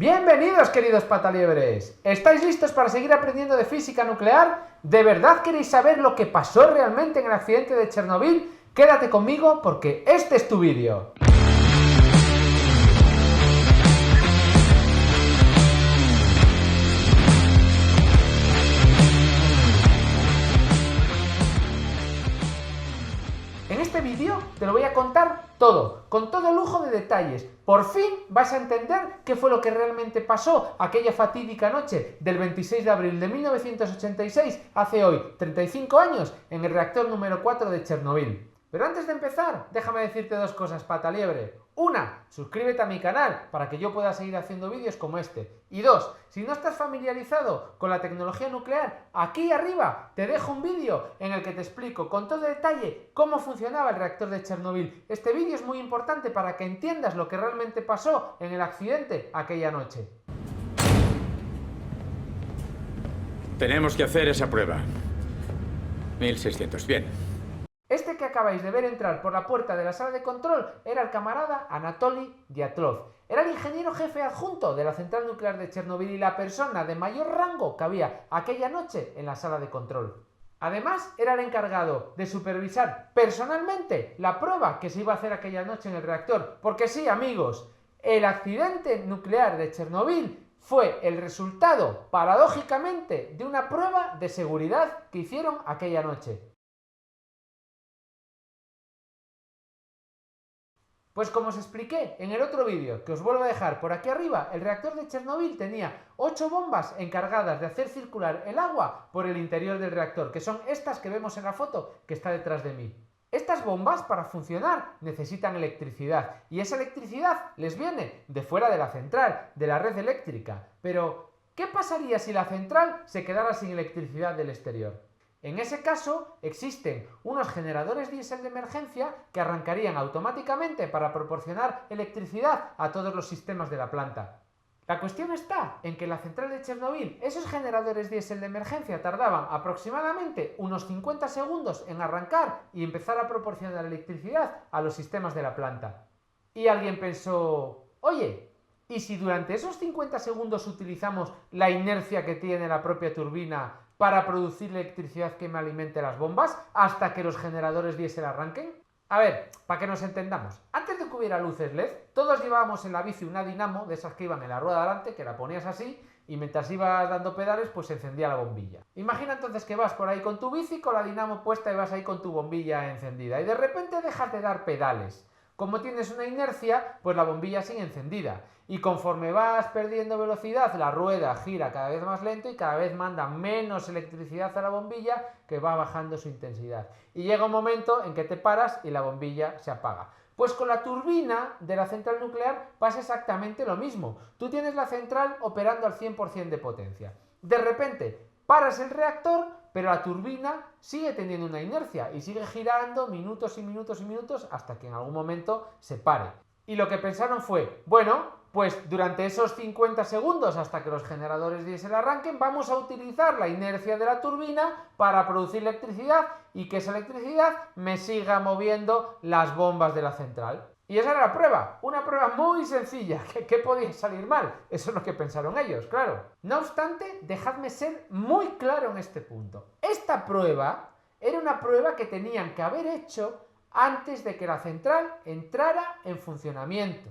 Bienvenidos, queridos pataliebres. ¿Estáis listos para seguir aprendiendo de física nuclear? ¿De verdad queréis saber lo que pasó realmente en el accidente de Chernobyl? Quédate conmigo porque este es tu vídeo. En este vídeo te lo voy a contar todo, con todo lujo de detalles. Por fin vas a entender qué fue lo que realmente pasó aquella fatídica noche del 26 de abril de 1986, hace hoy 35 años, en el reactor número 4 de Chernobyl. Pero antes de empezar, déjame decirte dos cosas, pataliebre. Una, suscríbete a mi canal para que yo pueda seguir haciendo vídeos como este. Y dos, si no estás familiarizado con la tecnología nuclear, aquí arriba te dejo un vídeo en el que te explico con todo detalle cómo funcionaba el reactor de Chernobyl. Este vídeo es muy importante para que entiendas lo que realmente pasó en el accidente aquella noche. Tenemos que hacer esa prueba. 1600, bien. Este que acabáis de ver entrar por la puerta de la sala de control era el camarada Anatoly Dyatlov. Era el ingeniero jefe adjunto de la central nuclear de Chernobyl y la persona de mayor rango que había aquella noche en la sala de control. Además, era el encargado de supervisar personalmente la prueba que se iba a hacer aquella noche en el reactor. Porque sí, amigos, el accidente nuclear de Chernobyl fue el resultado, paradójicamente, de una prueba de seguridad que hicieron aquella noche. Pues como os expliqué en el otro vídeo, que os vuelvo a dejar por aquí arriba, el reactor de Chernobyl tenía 8 bombas encargadas de hacer circular el agua por el interior del reactor, que son estas que vemos en la foto que está detrás de mí. Estas bombas, para funcionar, necesitan electricidad, y esa electricidad les viene de fuera de la central, de la red eléctrica. Pero, ¿qué pasaría si la central se quedara sin electricidad del exterior? En ese caso, existen unos generadores diésel de emergencia que arrancarían automáticamente para proporcionar electricidad a todos los sistemas de la planta. La cuestión está en que en la central de Chernobyl esos generadores diésel de emergencia tardaban aproximadamente unos 50 segundos en arrancar y empezar a proporcionar electricidad a los sistemas de la planta. Y alguien pensó, oye, ¿y si durante esos 50 segundos utilizamos la inercia que tiene la propia turbina para producir electricidad que me alimente las bombas hasta que los generadores diésel arranquen? A ver, para que nos entendamos, antes de que hubiera luces LED, todos llevábamos en la bici una dinamo de esas que iban en la rueda de adelante, que la ponías así y mientras ibas dando pedales pues se encendía la bombilla. Imagina entonces que vas por ahí con tu bici, con la dinamo puesta y vas ahí con tu bombilla encendida y de repente dejas de dar pedales. Como tienes una inercia, pues la bombilla sigue encendida. Y conforme vas perdiendo velocidad, la rueda gira cada vez más lento y cada vez manda menos electricidad a la bombilla, que va bajando su intensidad. Y llega un momento en que te paras y la bombilla se apaga. Pues con la turbina de la central nuclear pasa exactamente lo mismo. Tú tienes la central operando al 100% de potencia. De repente, paras el reactor, pero la turbina sigue teniendo una inercia y sigue girando minutos y minutos y minutos hasta que en algún momento se pare. Y lo que pensaron fue, bueno, pues durante esos 50 segundos hasta que los generadores diésel arranquen vamos a utilizar la inercia de la turbina para producir electricidad y que esa electricidad me siga moviendo las bombas de la central. Y esa era la prueba, una prueba muy sencilla, ¿qué podía salir mal? Eso es lo que pensaron ellos, claro. No obstante, dejadme ser muy claro en este punto. Esta prueba era una prueba que tenían que haber hecho antes de que la central entrara en funcionamiento.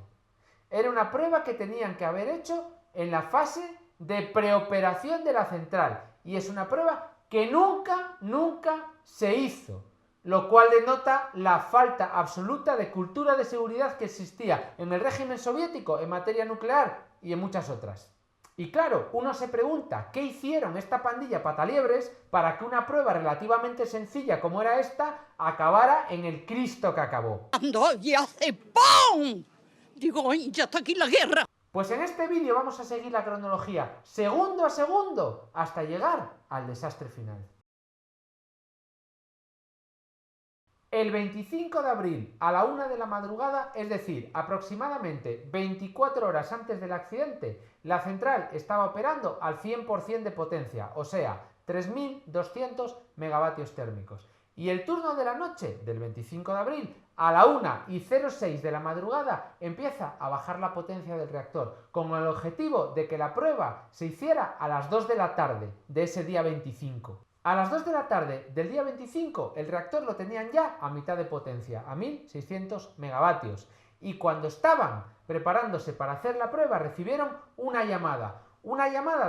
Era una prueba que tenían que haber hecho en la fase de preoperación de la central. Y es una prueba que nunca se hizo. Lo cual denota la falta absoluta de cultura de seguridad que existía en el régimen soviético en materia nuclear y en muchas otras. Y claro, uno se pregunta, ¿qué hicieron esta pandilla pataliebres para que una prueba relativamente sencilla como era esta acabara en el Cristo que acabó? Y hace ¡pum! Digo, ya está aquí la guerra. Pues en este vídeo vamos a seguir la cronología segundo a segundo hasta llegar al desastre final. El 25 de abril a la 1 de la madrugada, es decir, aproximadamente 24 horas antes del accidente, la central estaba operando al 100% de potencia, o sea, 3.200 megavatios térmicos. Y el turno de la noche del 25 de abril a la 1:06 de la madrugada empieza a bajar la potencia del reactor con el objetivo de que la prueba se hiciera a las 2 de la tarde de ese día 25. A las 2 de la tarde del día 25 el reactor lo tenían ya a mitad de potencia, a 1600 megavatios. Y cuando estaban preparándose para hacer la prueba recibieron una llamada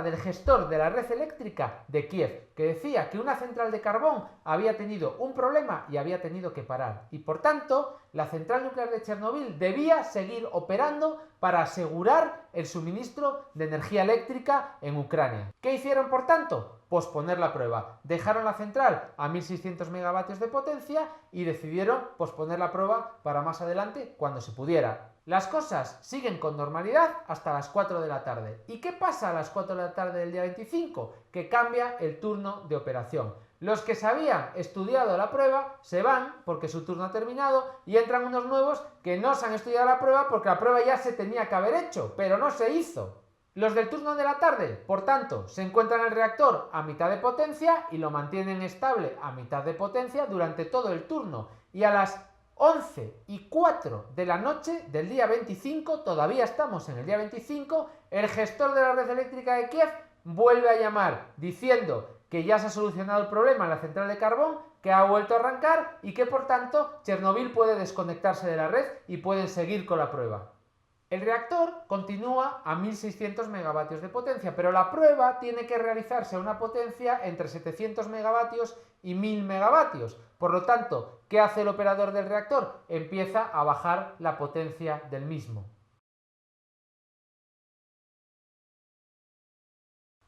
del gestor de la red eléctrica de Kiev, que decía que una central de carbón había tenido un problema y había tenido que parar. Y por tanto, la central nuclear de Chernobyl debía seguir operando para asegurar el suministro de energía eléctrica en Ucrania. ¿Qué hicieron, por tanto? Posponer la prueba. Dejaron la central a 1600 megavatios de potencia y decidieron posponer la prueba para más adelante cuando se pudiera. Las cosas siguen con normalidad hasta las 4 de la tarde. ¿Y qué pasa a las 4 de la tarde del día 25? Que cambia el turno de operación. Los que se habían estudiado la prueba se van porque su turno ha terminado y entran unos nuevos que no se han estudiado la prueba porque la prueba ya se tenía que haber hecho, pero no se hizo. Los del turno de la tarde, por tanto, se encuentran el reactor a mitad de potencia y lo mantienen estable a mitad de potencia durante todo el turno. Y a las 11:04 de la noche del día 25, todavía estamos en el día 25, el gestor de la red eléctrica de Kiev vuelve a llamar diciendo que ya se ha solucionado el problema en la central de carbón, que ha vuelto a arrancar y que por tanto Chernobyl puede desconectarse de la red y pueden seguir con la prueba. El reactor continúa a 1600 megavatios de potencia, pero la prueba tiene que realizarse a una potencia entre 700 megavatios y 1000 megavatios. Por lo tanto, ¿qué hace el operador del reactor? Empieza a bajar la potencia del mismo.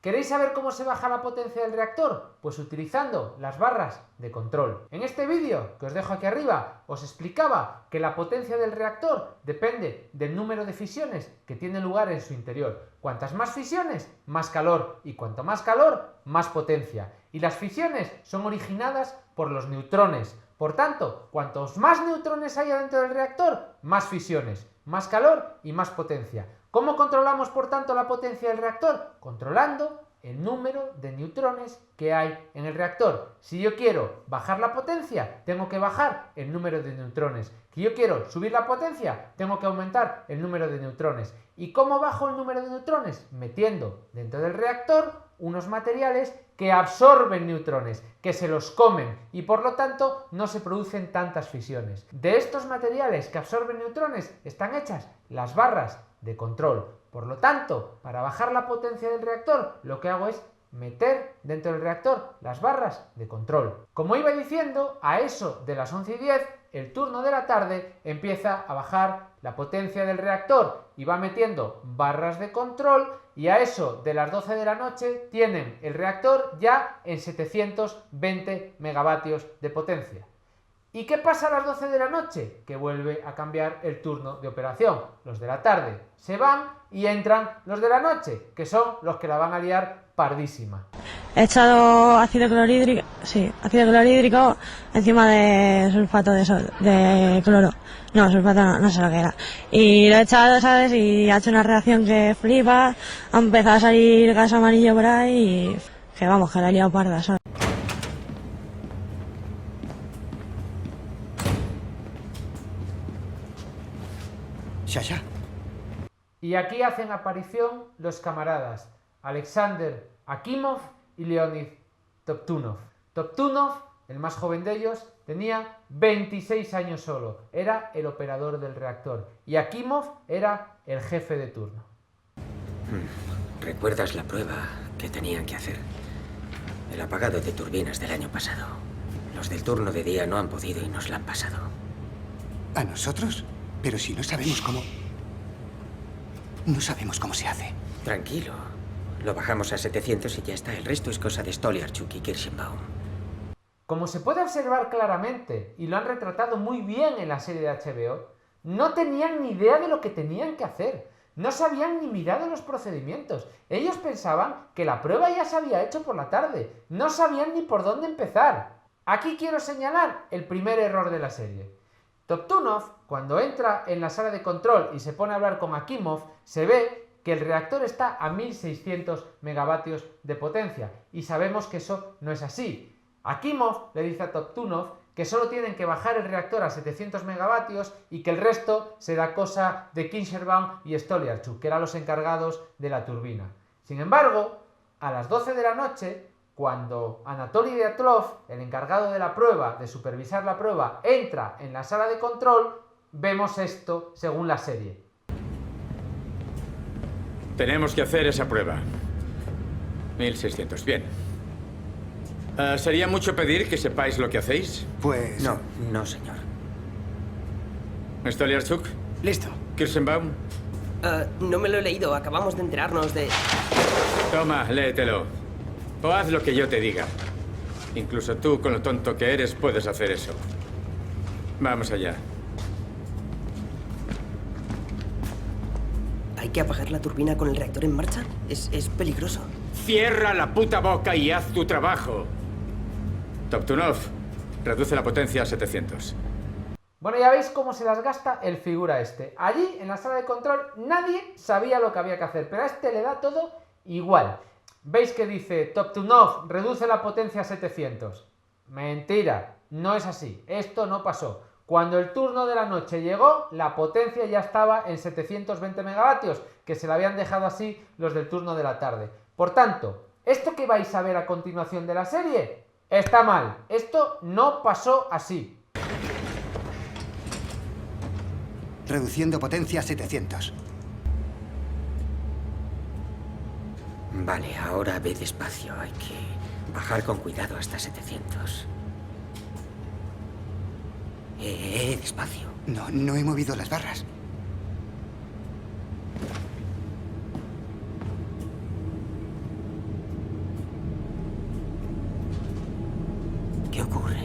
¿Queréis saber cómo se baja la potencia del reactor? Pues utilizando las barras de control. En este vídeo, que os dejo aquí arriba, os explicaba que la potencia del reactor depende del número de fisiones que tiene lugar en su interior. Cuantas más fisiones, más calor, y cuanto más calor, más potencia. Y las fisiones son originadas por los neutrones. Por tanto, cuantos más neutrones haya dentro del reactor, más fisiones, más calor y más potencia. ¿Cómo controlamos, por tanto, la potencia del reactor? Controlando el número de neutrones que hay en el reactor. Si yo quiero bajar la potencia, tengo que bajar el número de neutrones. Si yo quiero subir la potencia, tengo que aumentar el número de neutrones. ¿Y cómo bajo el número de neutrones? Metiendo dentro del reactor unos materiales que absorben neutrones, que se los comen y por lo tanto no se producen tantas fisiones. De estos materiales que absorben neutrones están hechas las barras de control. Por lo tanto, para bajar la potencia del reactor, lo que hago es meter dentro del reactor las barras de control. Como iba diciendo, a eso de las 11:10, el turno de la tarde empieza a bajar la potencia del reactor y va metiendo barras de control, y a eso de las 12 de la noche tienen el reactor ya en 720 megavatios de potencia. ¿Y qué pasa a las 12 de la noche? Que vuelve a cambiar el turno de operación. Los de la tarde se van y entran los de la noche, que son los que la van a liar pardísima. He echado ácido clorhídrico encima de sulfato de cloro. No, sulfato no sé lo que era. Y lo he echado, ¿sabes? Y ha hecho una reacción que flipa. Ha empezado a salir gas amarillo por ahí y que vamos, que la he liado parda, ¿sabes? Sasha. Y aquí hacen aparición los camaradas Alexander Akimov y Leonid Toptunov. Toptunov, el más joven de ellos, tenía 26 años solo, era el operador del reactor, y Akimov era el jefe de turno. ¿Recuerdas la prueba que tenían que hacer? El apagado de turbinas del año pasado. Los del turno de día no han podido y nos la han pasado. ¿A nosotros? Pero si no sabemos cómo... No sabemos cómo se hace. Tranquilo. Lo bajamos a 700 y ya está. El resto es cosa de Stoliarchuk y Kirschenbaum. Como se puede observar claramente, y lo han retratado muy bien en la serie de HBO, no tenían ni idea de lo que tenían que hacer. No se habían ni mirado los procedimientos. Ellos pensaban que la prueba ya se había hecho por la tarde. No sabían ni por dónde empezar. Aquí quiero señalar el primer error de la serie. Toptunov, cuando entra en la sala de control y se pone a hablar con Akimov, se ve que el reactor está a 1600 megavatios de potencia, y sabemos que eso no es así. Akimov le dice a Toptunov que solo tienen que bajar el reactor a 700 megavatios y que el resto será cosa de Kincherbaum y Stoliarchuk, que eran los encargados de la turbina. Sin embargo, a las 12 de la noche, cuando Anatoly Dyatlov, el encargado de la prueba, de supervisar la prueba, entra en la sala de control, vemos esto según la serie. Tenemos que hacer esa prueba. 1600, bien. ¿Sería mucho pedir que sepáis lo que hacéis? Pues... No, señor. Stoliarchuk, Listo. Kirschenbaum. No me lo he leído, acabamos de enterarnos de... Toma, léetelo. O haz lo que yo te diga. Incluso tú, con lo tonto que eres, puedes hacer eso. Vamos allá. ¿Hay que apagar la turbina con el reactor en marcha? Es peligroso. Cierra la puta boca y haz tu trabajo. Toptunov, reduce la potencia a 700. Bueno, ya veis cómo se las gasta el figura este. Allí, en la sala de control, nadie sabía lo que había que hacer, pero a este le da todo igual. ¿Veis que dice Toptunov, reduce la potencia a 700? Mentira, no es así, esto no pasó. Cuando el turno de la noche llegó, la potencia ya estaba en 720 megavatios, que se la habían dejado así los del turno de la tarde. Por tanto, esto que vais a ver a continuación de la serie está mal. Esto no pasó así. Reduciendo potencia a 700. Vale, ahora ve despacio. Hay que bajar con cuidado hasta 700. Despacio. No he movido las barras. ¿Qué ocurre?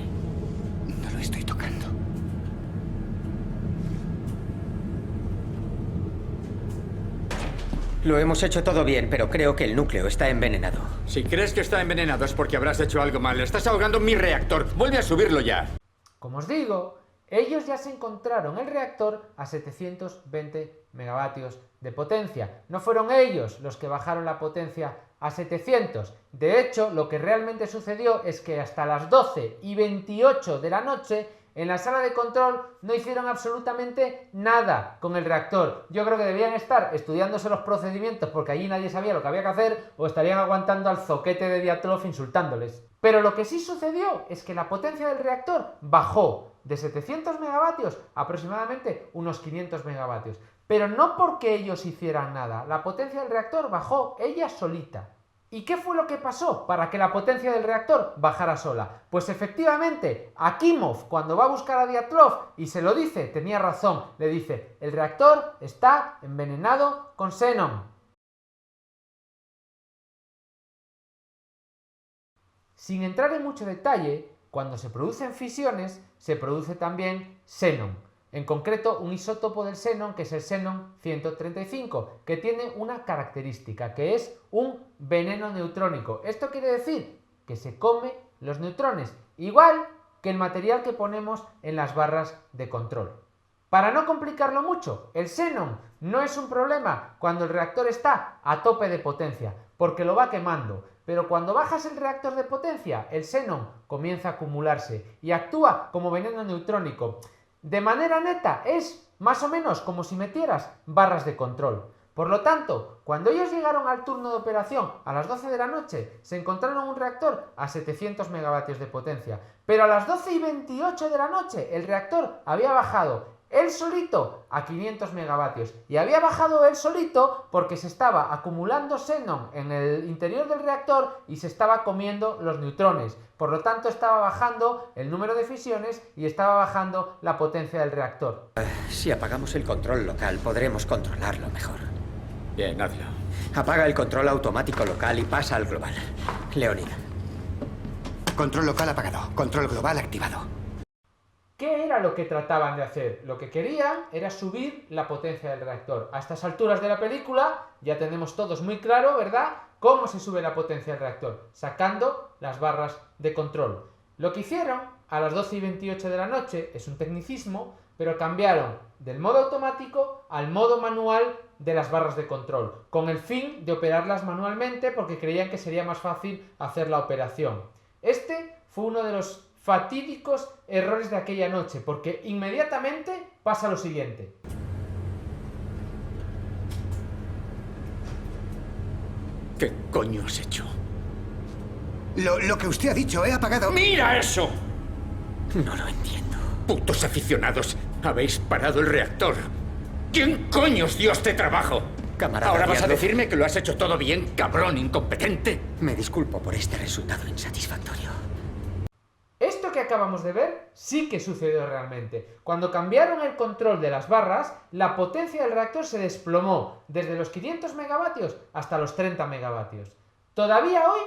No lo estoy tocando. Lo hemos hecho todo bien, pero creo que el núcleo está envenenado. Si crees que está envenenado es porque habrás hecho algo mal. Estás ahogando mi reactor. Vuelve a subirlo ya. Como os digo, ellos ya se encontraron el reactor a 720 megavatios de potencia. No fueron ellos los que bajaron la potencia a 700. De hecho, lo que realmente sucedió es que hasta las 12:28 de la noche, en la sala de control no hicieron absolutamente nada con el reactor. Yo creo que debían estar estudiándose los procedimientos porque allí nadie sabía lo que había que hacer, o estarían aguantando al zoquete de Dyatlov insultándoles. Pero lo que sí sucedió es que la potencia del reactor bajó de 700 megavatios a aproximadamente unos 500 megavatios. Pero no porque ellos hicieran nada, la potencia del reactor bajó ella solita. ¿Y qué fue lo que pasó para que la potencia del reactor bajara sola? Pues efectivamente, Akimov, cuando va a buscar a Dyatlov y se lo dice, tenía razón, le dice, el reactor está envenenado con xenón. Sin entrar en mucho detalle, cuando se producen fisiones, se produce también xenón. En concreto, un isótopo del xenón, que es el xenón 135, que tiene una característica, que es un veneno neutrónico. Esto quiere decir que se come los neutrones, igual que el material que ponemos en las barras de control. Para no complicarlo mucho, el xenón no es un problema cuando el reactor está a tope de potencia, porque lo va quemando. Pero cuando bajas el reactor de potencia, el xenón comienza a acumularse y actúa como veneno neutrónico. De manera neta, es más o menos como si metieras barras de control. Por lo tanto, cuando ellos llegaron al turno de operación a las 12 de la noche, se encontraron un reactor a 700 megavatios de potencia. Pero a las 12:28 de la noche, el reactor había bajado él solito a 500 megavatios. Y había bajado él solito porque se estaba acumulando xenón en el interior del reactor y se estaba comiendo los neutrones. Por lo tanto, estaba bajando el número de fisiones y estaba bajando la potencia del reactor. Si apagamos el control local, podremos controlarlo mejor. Bien, hazlo. Apaga el control automático local y pasa al global. Leonid. Control local apagado. Control global activado. ¿Qué era lo que trataban de hacer? Lo que querían era subir la potencia del reactor. A estas alturas de la película ya tenemos todos muy claro, ¿verdad?, cómo se sube la potencia del reactor, sacando las barras de control. Lo que hicieron a las 12:28 de la noche es un tecnicismo, pero cambiaron del modo automático al modo manual de las barras de control, con el fin de operarlas manualmente porque creían que sería más fácil hacer la operación. Este fue uno de los fatídicos errores de aquella noche, porque inmediatamente pasa lo siguiente. ¿Qué coño has hecho? Lo que usted ha dicho, he apagado... ¡Mira eso! No lo entiendo. Putos aficionados, habéis parado el reactor. ¿Quién coño os dio este trabajo? Camarada ¿Ahora vas a Diatlov, decirme que lo has hecho todo bien, cabrón incompetente? me disculpo por este resultado insatisfactorio. Esto que acabamos de ver sí que sucedió realmente. Cuando cambiaron el control de las barras, la potencia del reactor se desplomó desde los 500 megavatios hasta los 30 megavatios. Todavía hoy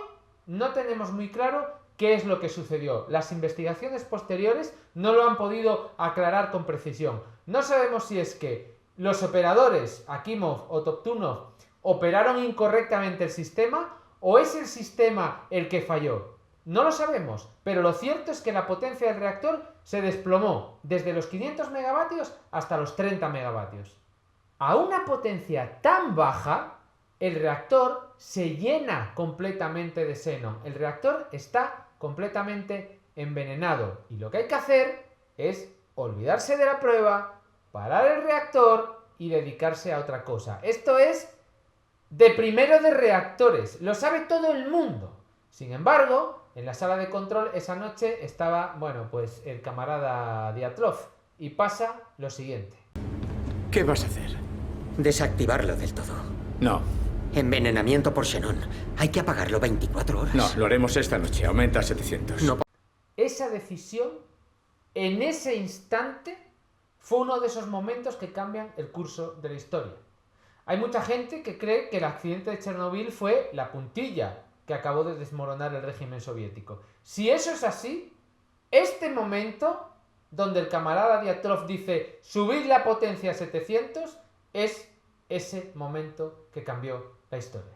no tenemos muy claro qué es lo que sucedió. Las investigaciones posteriores no lo han podido aclarar con precisión. No sabemos si es que los operadores, Akimov o Toptunov, operaron incorrectamente el sistema o es el sistema el que falló. No lo sabemos, pero lo cierto es que la potencia del reactor se desplomó desde los 500 megavatios hasta los 30 megavatios. A una potencia tan baja, el reactor se llena completamente de xenón. El reactor está completamente envenenado. Y lo que hay que hacer es olvidarse de la prueba, parar el reactor y dedicarse a otra cosa. Esto es de primero de reactores. Lo sabe todo el mundo. Sin embargo, en la sala de control esa noche estaba, bueno, pues el camarada Diatlov. Y pasa lo siguiente. ¿Qué vas a hacer? Desactivarlo del todo. No, Envenenamiento por xenón. Hay que apagarlo 24 horas. no, lo haremos esta noche. Aumenta a 700. No. Esa decisión, en ese instante, fue uno de esos momentos que cambian el curso de la historia. Hay mucha gente que cree que el accidente de Chernobyl fue la puntilla que acabó de desmoronar el régimen soviético. Si eso es así, este momento, donde el camarada Diatlov dice subid la potencia a 700, es ese momento que cambió la historia.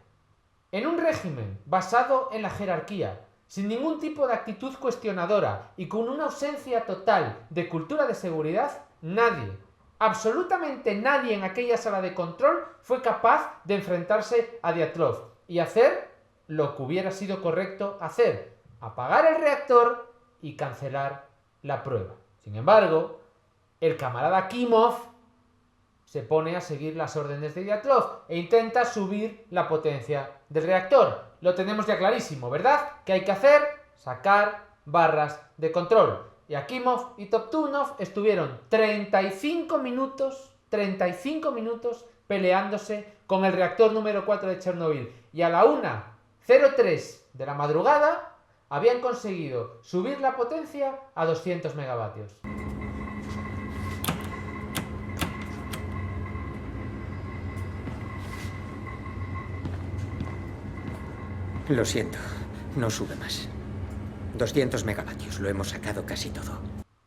En un régimen basado en la jerarquía, sin ningún tipo de actitud cuestionadora y con una ausencia total de cultura de seguridad, nadie, absolutamente nadie en aquella sala de control fue capaz de enfrentarse a Diatlov y hacer lo que hubiera sido correcto hacer: apagar el reactor y cancelar la prueba. Sin embargo, el camarada Akimov se pone a seguir las órdenes de Diatlov e intenta subir la potencia del reactor. Lo tenemos ya clarísimo, ¿verdad? ¿Qué hay que hacer? Sacar barras de control. Y Akimov y Toptunov estuvieron 35 minutos peleándose con el reactor número 4 de Chernobyl. Y a la 1:03 de la madrugada habían conseguido subir la potencia a 200 megavatios. Lo siento, no sube más. 200 megavatios, lo hemos sacado casi todo.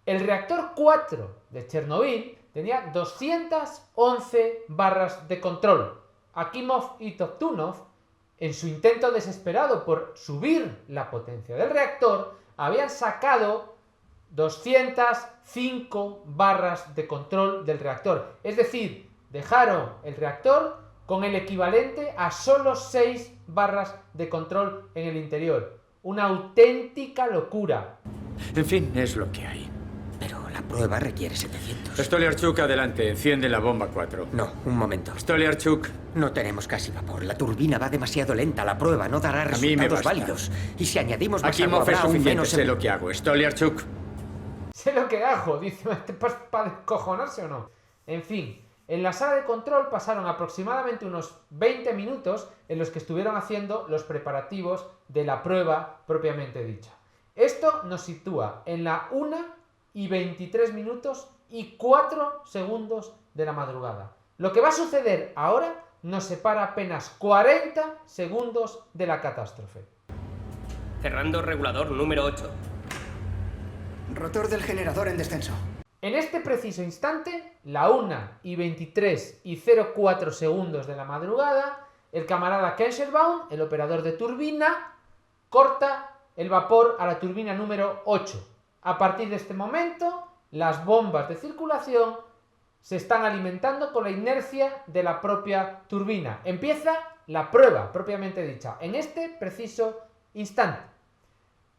El reactor 4 de Chernobyl tenía 211 barras de control. Akimov y Toptunov, en su intento desesperado por subir la potencia del reactor, habían sacado 205 barras de control del reactor. Es decir, dejaron el reactor con el equivalente a solo 6 barras de control en el interior. Una auténtica locura. En fin, es lo que hay. Pero la prueba requiere 700. Stoliarchuk, adelante. Enciende la bomba 4. No, un momento. Stoliarchuk, No tenemos casi vapor. La turbina va demasiado lenta. La prueba no dará me resultados basta. válidos. Y si añadimos más agua, Akimov es habrá aún suficiente. menos... Sé lo que hago. Stoliarchuk. Sé lo que hago, dice, ¿para descojonarse o no? En fin, en la sala de control pasaron aproximadamente unos 20 minutos en los que estuvieron haciendo los preparativos de la prueba propiamente dicha. Esto nos sitúa en la 1:23 y 4 segundos de la madrugada. Lo que va a suceder ahora nos separa apenas 40 segundos de la catástrofe. Cerrando regulador número 8. Rotor del generador en descenso. En este preciso instante, la 1:23 y 04 segundos de la madrugada, el camarada Kenschelbaum, el operador de turbina, corta el vapor a la turbina número 8. A partir de este momento, las bombas de circulación se están alimentando con la inercia de la propia turbina. Empieza la prueba propiamente dicha, en este preciso instante.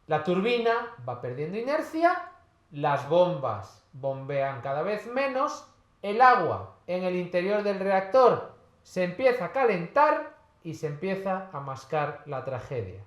La turbina va perdiendo inercia, las bombas bombean cada vez menos, el agua en el interior del reactor se empieza a calentar y se empieza a mascar la tragedia.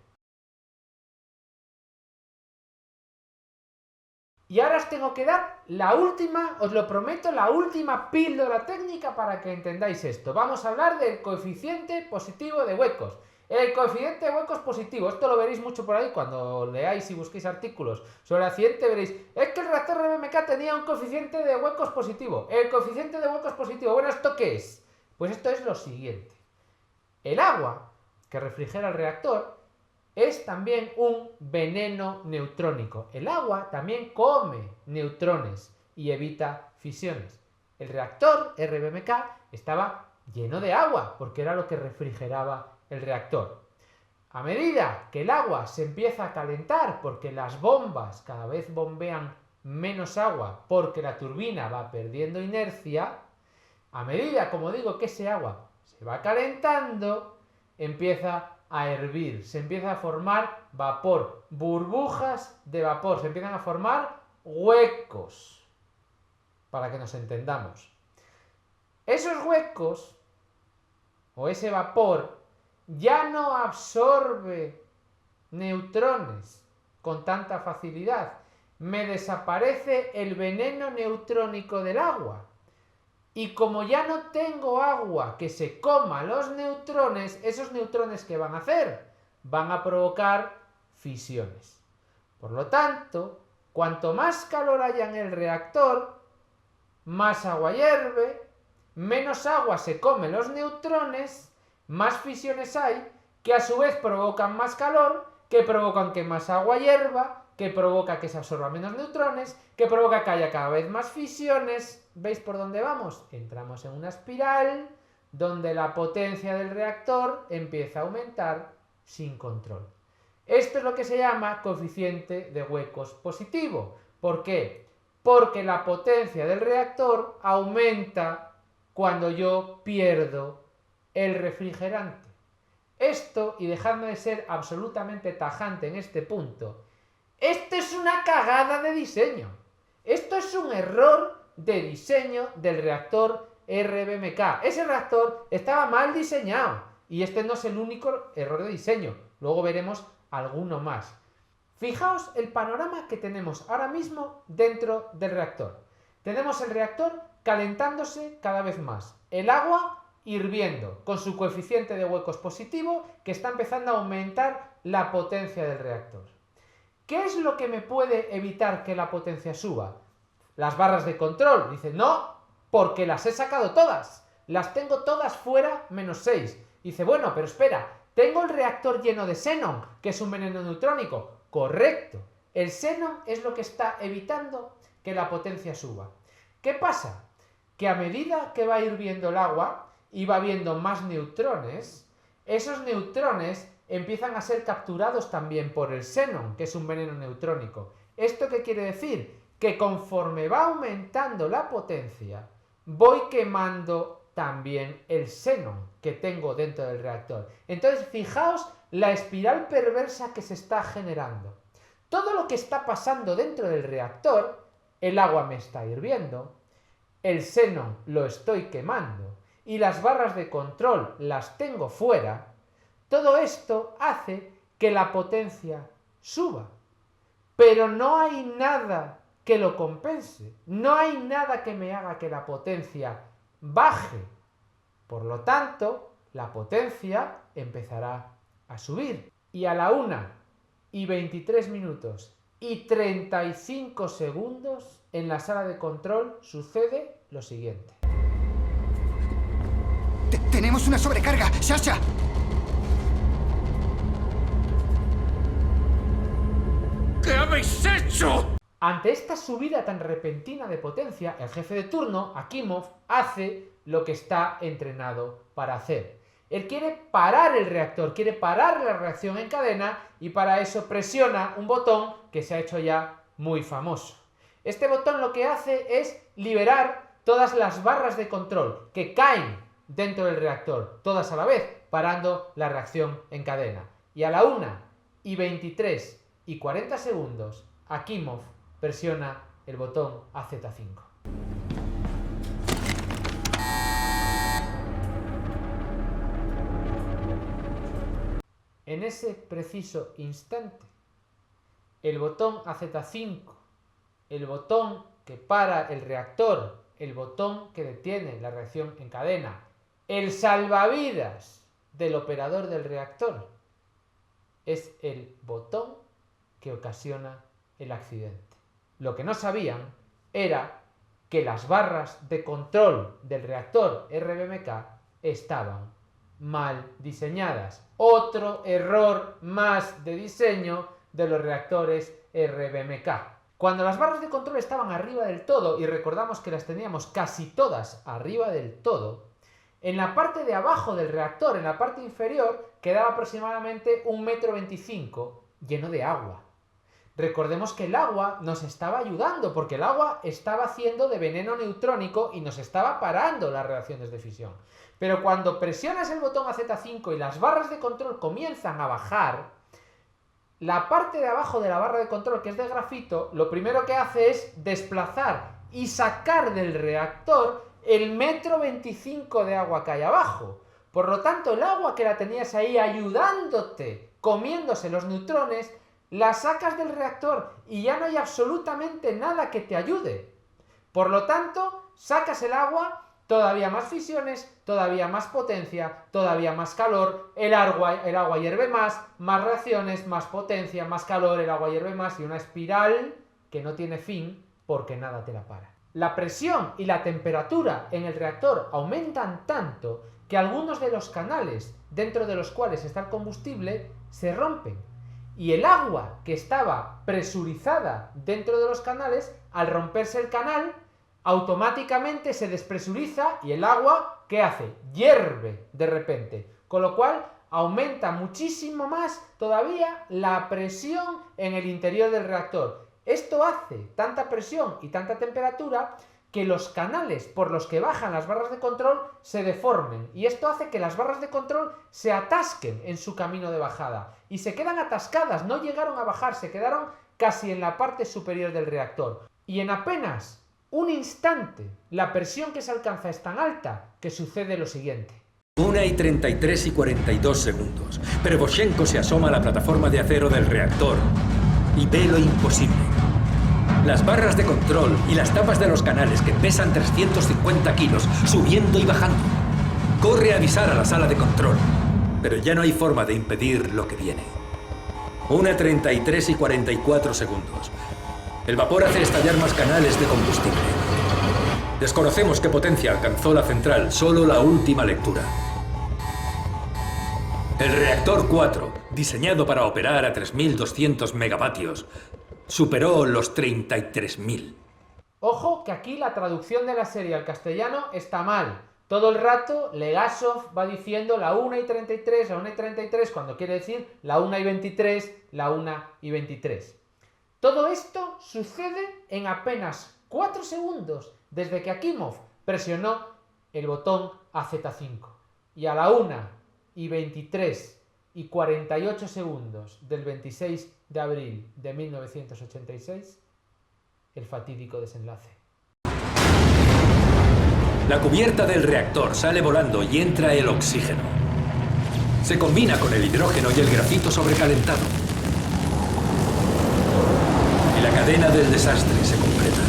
Y ahora os tengo que dar la última, os lo prometo, la última píldora técnica para que entendáis esto. Vamos a hablar del coeficiente positivo de huecos. El coeficiente de huecos positivo, esto lo veréis mucho por ahí cuando leáis y busquéis artículos sobre el accidente, veréis, es que el reactor RBMK tenía un coeficiente de huecos positivo. El coeficiente de huecos positivo, bueno, ¿esto qué es? Pues esto es lo siguiente. El agua que refrigera el reactor es también un veneno neutrónico. El agua también come neutrones y evita fisiones. El reactor RBMK estaba lleno de agua porque era lo que refrigeraba el reactor. A medida que el agua se empieza a calentar porque las bombas cada vez bombean menos agua porque la turbina va perdiendo inercia, a medida, como digo, que ese agua se va calentando, empieza a hervir, se empieza a formar vapor, burbujas de vapor, se empiezan a formar huecos, para que nos entendamos. Esos huecos, o ese vapor, ya no absorbe neutrones con tanta facilidad. Me desaparece el veneno neutrónico del agua. Y como ya no tengo agua que se coma los neutrones, esos neutrones ¿qué van a hacer? Van a provocar fisiones. Por lo tanto, cuanto más calor haya en el reactor, más agua hierve, menos agua se come los neutrones, más fisiones hay, que a su vez provocan más calor, que provocan que más agua hierva, que provoca que se absorban menos neutrones, que provoca que haya cada vez más fisiones. ¿Veis por dónde vamos? Entramos en una espiral donde la potencia del reactor empieza a aumentar sin control. Esto es lo que se llama coeficiente de huecos positivo. ¿Por qué? Porque la potencia del reactor aumenta cuando yo pierdo el refrigerante. Esto, y dejadme de ser absolutamente tajante en este punto, esto es una cagada de diseño. Esto es un error de diseño del reactor RBMK. Ese reactor estaba mal diseñado y este no es el único error de diseño. Luego veremos alguno más. Fijaos el panorama que tenemos ahora mismo dentro del reactor. Tenemos el reactor calentándose cada vez más. El agua hirviendo con su coeficiente de huecos positivo que está empezando a aumentar la potencia del reactor. ¿Qué es lo que me puede evitar que la potencia suba? Las barras de control. Dice, no, porque las he sacado todas. Las tengo todas fuera menos 6. Dice, bueno, pero espera, tengo el reactor lleno de xenón, que es un veneno neutrónico. Correcto. El xenón es lo que está evitando que la potencia suba. ¿Qué pasa? Que a medida que va hirviendo el agua y va habiendo más neutrones, esos neutrones empiezan a ser capturados también por el xenón, que es un veneno neutrónico. ¿Esto qué quiere decir? Que conforme va aumentando la potencia, voy quemando también el xenón que tengo dentro del reactor. Entonces, fijaos la espiral perversa que se está generando. Todo lo que está pasando dentro del reactor, el agua me está hirviendo, el xenón lo estoy quemando y las barras de control las tengo fuera. Todo esto hace que la potencia suba. Pero no hay nada que lo compense. No hay nada que me haga que la potencia baje. Por lo tanto, la potencia empezará a subir. Y a la 1:23 y 35 segundos en la sala de control sucede lo siguiente. ¡Tenemos una sobrecarga! ¡Sasha! ¿Qué habéis hecho? Ante esta subida tan repentina de potencia, el jefe de turno, Akimov, hace lo que está entrenado para hacer. Él quiere parar el reactor, quiere parar la reacción en cadena y para eso presiona un botón que se ha hecho ya muy famoso. Este botón lo que hace es liberar todas las barras de control que caen dentro del reactor, todas a la vez, parando la reacción en cadena. Y a la 1:23 y 40 segundos, Akimov presiona el botón AZ5. En ese preciso instante, el botón AZ5, el botón que para el reactor, el botón que detiene la reacción en cadena, el salvavidas del operador del reactor, es el botón que ocasiona el accidente. Lo que no sabían era que las barras de control del reactor RBMK estaban mal diseñadas. Otro error más de diseño de los reactores RBMK. Cuando las barras de control estaban arriba del todo, y recordamos que las teníamos casi todas arriba del todo, en la parte de abajo del reactor, en la parte inferior, quedaba aproximadamente 1,25 m lleno de agua. Recordemos que el agua nos estaba ayudando, porque el agua estaba haciendo de veneno neutrónico y nos estaba parando las reacciones de fisión. Pero cuando presionas el botón AZ5 y las barras de control comienzan a bajar, la parte de abajo de la barra de control, que es de grafito, lo primero que hace es desplazar y sacar del reactor el 1,25 m de agua que hay abajo. Por lo tanto, el agua que la tenías ahí ayudándote, comiéndose los neutrones, la sacas del reactor y ya no hay absolutamente nada que te ayude. Por lo tanto, sacas el agua, todavía más fisiones, todavía más potencia, todavía más calor, el agua hierve más reacciones, más potencia, más calor, el agua hierve más, y una espiral que no tiene fin porque nada te la para. La presión y la temperatura en el reactor aumentan tanto que algunos de los canales dentro de los cuales está el combustible se rompen. Y el agua que estaba presurizada dentro de los canales, al romperse el canal, automáticamente se despresuriza y el agua, ¿qué hace? Hierve de repente. Con lo cual aumenta muchísimo más todavía la presión en el interior del reactor. Esto hace tanta presión y tanta temperatura que los canales por los que bajan las barras de control se deformen, y esto hace que las barras de control se atasquen en su camino de bajada y se quedan atascadas, no llegaron a bajar, se quedaron casi en la parte superior del reactor. Y en apenas un instante la presión que se alcanza es tan alta que sucede lo siguiente. 1:33 y 42 segundos. Prevoshenko se asoma a la plataforma de acero del reactor y ve lo imposible. Las barras de control y las tapas de los canales, que pesan 350 kilos, subiendo y bajando. Corre a avisar a la sala de control, pero ya no hay forma de impedir lo que viene. 1:33 y 44 segundos. El vapor hace estallar más canales de combustible. Desconocemos qué potencia alcanzó la central, solo la última lectura. El reactor 4, diseñado para operar a 3.200 megavatios, superó los 33.000. Ojo que aquí la traducción de la serie al castellano está mal. Todo el rato Legasov va diciendo la 1:33, la 1:33, cuando quiere decir la 1:23, la 1:23. Todo esto sucede en apenas 4 segundos desde que Akimov presionó el botón AZ5. Y a la 1:23 y 48 segundos del 26 de abril de 1986, el fatídico desenlace. La cubierta del reactor sale volando y entra el oxígeno. Se combina con el hidrógeno y el grafito sobrecalentado. Y la cadena del desastre se completa.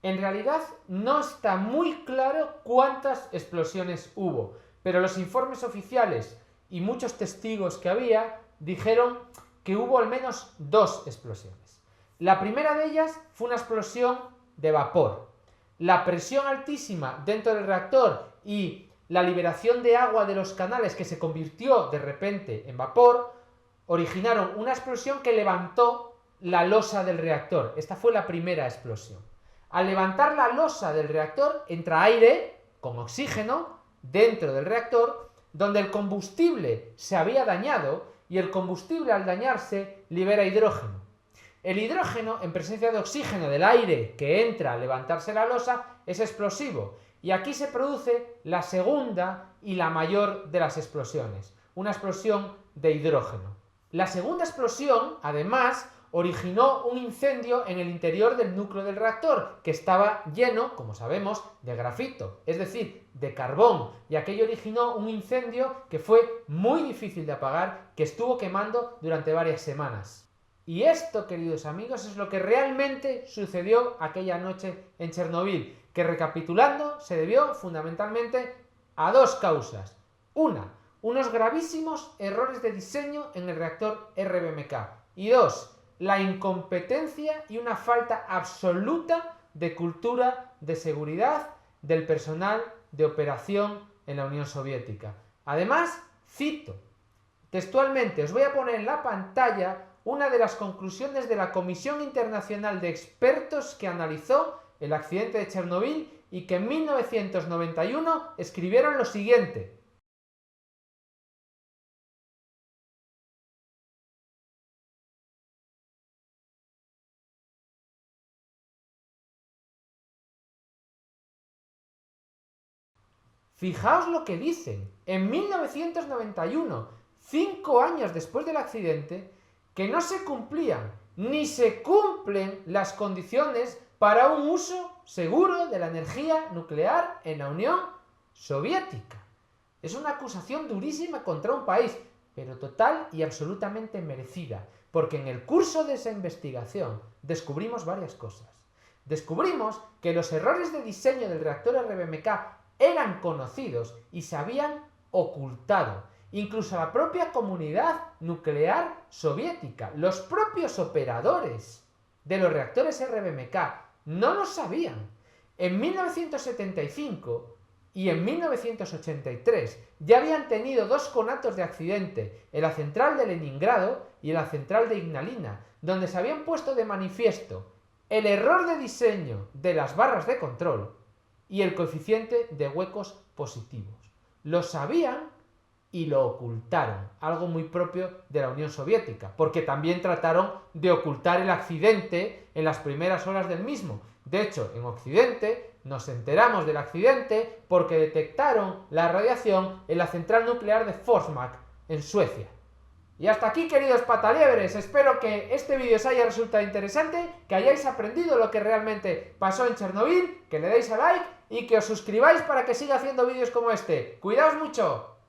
En realidad no está muy claro cuántas explosiones hubo, pero los informes oficiales y muchos testigos que había dijeron que hubo al menos 2 explosiones. La primera de ellas fue una explosión de vapor. La presión altísima dentro del reactor y la liberación de agua de los canales, que se convirtió de repente en vapor, originaron una explosión que levantó la losa del reactor. Esta fue la primera explosión. Al levantar la losa del reactor entra aire con oxígeno dentro del reactor donde el combustible se había dañado y el combustible al dañarse libera hidrógeno. El hidrógeno, en presencia de oxígeno del aire que entra a levantarse la losa, es explosivo. Y aquí se produce la segunda y la mayor de las explosiones, una explosión de hidrógeno. La segunda explosión, además, originó un incendio en el interior del núcleo del reactor, que estaba lleno, como sabemos, de grafito, es decir, de carbón, y aquello originó un incendio que fue muy difícil de apagar, que estuvo quemando durante varias semanas. Y esto, queridos amigos, es lo que realmente sucedió aquella noche en Chernobyl, que recapitulando se debió fundamentalmente a dos causas. Una, unos gravísimos errores de diseño en el reactor RBMK. Y dos, la incompetencia y una falta absoluta de cultura de seguridad del personal de operación en la Unión Soviética. Además, cito textualmente, os voy a poner en la pantalla una de las conclusiones de la Comisión Internacional de Expertos que analizó el accidente de Chernobyl y que en 1991 escribieron lo siguiente. Fijaos lo que dicen. En 1991, 5 años después del accidente, que no se cumplían ni se cumplen las condiciones para un uso seguro de la energía nuclear en la Unión Soviética. Es una acusación durísima contra un país, pero total y absolutamente merecida, porque en el curso de esa investigación descubrimos varias cosas. Descubrimos que los errores de diseño del reactor RBMK eran conocidos y se habían ocultado. Incluso la propia comunidad nuclear soviética, los propios operadores de los reactores RBMK no lo sabían. En 1975 y en 1983 ya habían tenido 2 conatos de accidente en la central de Leningrado y en la central de Ignalina, donde se habían puesto de manifiesto el error de diseño de las barras de control y el coeficiente de huecos positivos. Lo sabían y lo ocultaron, algo muy propio de la Unión Soviética, porque también trataron de ocultar el accidente en las primeras horas del mismo. De hecho, en Occidente nos enteramos del accidente porque detectaron la radiación en la central nuclear de Forsmark, en Suecia. Y hasta aquí, queridos pataliebres, espero que este vídeo os haya resultado interesante, que hayáis aprendido lo que realmente pasó en Chernobyl, que le deis a like y que os suscribáis para que siga haciendo vídeos como este. ¡Cuidaos mucho!